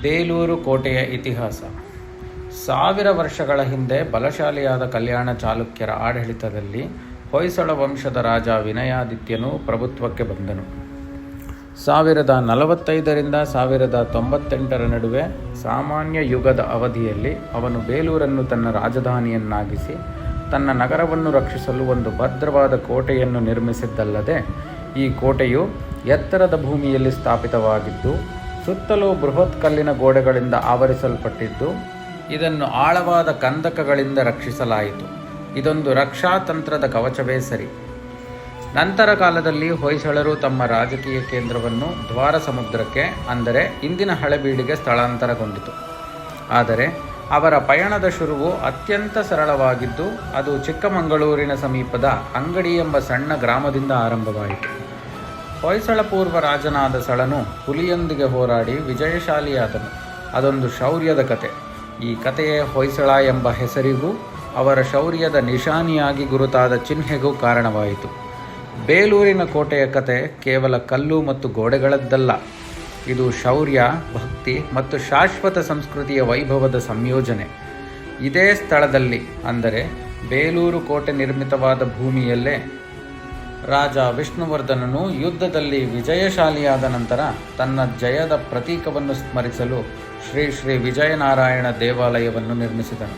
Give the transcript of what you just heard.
ಬೇಲೂರು ಕೋಟೆಯ ಇತಿಹಾಸ. 1000 ವರ್ಷಗಳ ಹಿಂದೆ ಬಲಶಾಲಿಯಾದ ಕಲ್ಯಾಣ ಚಾಲುಕ್ಯರ ಆಡಳಿತದಲ್ಲಿ ಹೊಯ್ಸಳ ವಂಶದ ರಾಜ ವಿನಯಾದಿತ್ಯನು ಪ್ರಭುತ್ವಕ್ಕೆ ಬಂದನು. 1045ರಿಂದ 1098 ನಡುವೆ ಸಾಮಾನ್ಯ ಯುಗದ ಅವಧಿಯಲ್ಲಿ ಅವನು ಬೇಲೂರನ್ನು ತನ್ನ ರಾಜಧಾನಿಯನ್ನಾಗಿಸಿ ತನ್ನ ನಗರವನ್ನು ರಕ್ಷಿಸಲು ಒಂದು ಭದ್ರವಾದ ಕೋಟೆಯನ್ನು ನಿರ್ಮಿಸಿದ್ದಲ್ಲದೆ, ಈ ಕೋಟೆಯು ಎತ್ತರದ ಭೂಮಿಯಲ್ಲಿ ಸ್ಥಾಪಿತವಾಗಿದ್ದು ಸುತ್ತಲೂ ಬೃಹತ್ ಕಲ್ಲಿನ ಗೋಡೆಗಳಿಂದ ಆವರಿಸಲ್ಪಟ್ಟಿದ್ದು, ಇದನ್ನು ಆಳವಾದ ಕಂದಕಗಳಿಂದ ರಕ್ಷಿಸಲಾಯಿತು. ಇದೊಂದು ರಕ್ಷಾತಂತ್ರದ ಕವಚವೇ ಸರಿ. ನಂತರ ಕಾಲದಲ್ಲಿ ಹೊಯ್ಸಳರು ತಮ್ಮ ರಾಜಕೀಯ ಕೇಂದ್ರವನ್ನು ದ್ವಾರ ಸಮುದ್ರಕ್ಕೆ, ಅಂದರೆ ಇಂದಿನ ಹಳೆಬೀಡಿಗೆ ಸ್ಥಳಾಂತರಗೊಂಡಿತು. ಆದರೆ ಅವರ ಪಯಣದ ಶುರುವು ಅತ್ಯಂತ ಸರಳವಾಗಿದ್ದು, ಅದು ಚಿಕ್ಕಮಗಳೂರಿನ ಸಮೀಪದ ಅಂಗಡಿ ಎಂಬ ಸಣ್ಣ ಗ್ರಾಮದಿಂದ ಆರಂಭವಾಯಿತು. ಹೊಯ್ಸಳ ಪೂರ್ವ ರಾಜನಾದ ಸಳನು ಹುಲಿಯೊಂದಿಗೆ ಹೋರಾಡಿ ವಿಜಯಶಾಲಿಯಾದನು. ಅದೊಂದು ಶೌರ್ಯದ ಕತೆ. ಈ ಕಥೆಯೇ ಹೊಯ್ಸಳ ಎಂಬ ಹೆಸರಿಗೂ ಅವರ ಶೌರ್ಯದ ನಿಶಾನಿಯಾಗಿ ಗುರುತಾದ ಚಿಹ್ನೆಗೂ ಕಾರಣವಾಯಿತು. ಬೇಲೂರಿನ ಕೋಟೆಯ ಕತೆ ಕೇವಲ ಕಲ್ಲು ಮತ್ತು ಗೋಡೆಗಳದ್ದಲ್ಲ. ಇದು ಶೌರ್ಯ, ಭಕ್ತಿ ಮತ್ತು ಶಾಶ್ವತ ಸಂಸ್ಕೃತಿಯ ವೈಭವದ ಸಂಯೋಜನೆ. ಇದೇ ಸ್ಥಳದಲ್ಲಿ, ಅಂದರೆ ಬೇಲೂರು ಕೋಟೆ ನಿರ್ಮಿತವಾದ ಭೂಮಿಯಲ್ಲೇ ರಾಜ ವಿಷ್ಣುವರ್ಧನನು ಯುದ್ಧದಲ್ಲಿ ವಿಜಯಶಾಲಿಯಾದ ನಂತರ ತನ್ನ ಜಯದ ಪ್ರತೀಕವನ್ನು ಸ್ಮರಿಸಲು ಶ್ರೀ ಶ್ರೀ ವಿಜಯನಾರಾಯಣ ದೇವಾಲಯವನ್ನು ನಿರ್ಮಿಸಿದನು.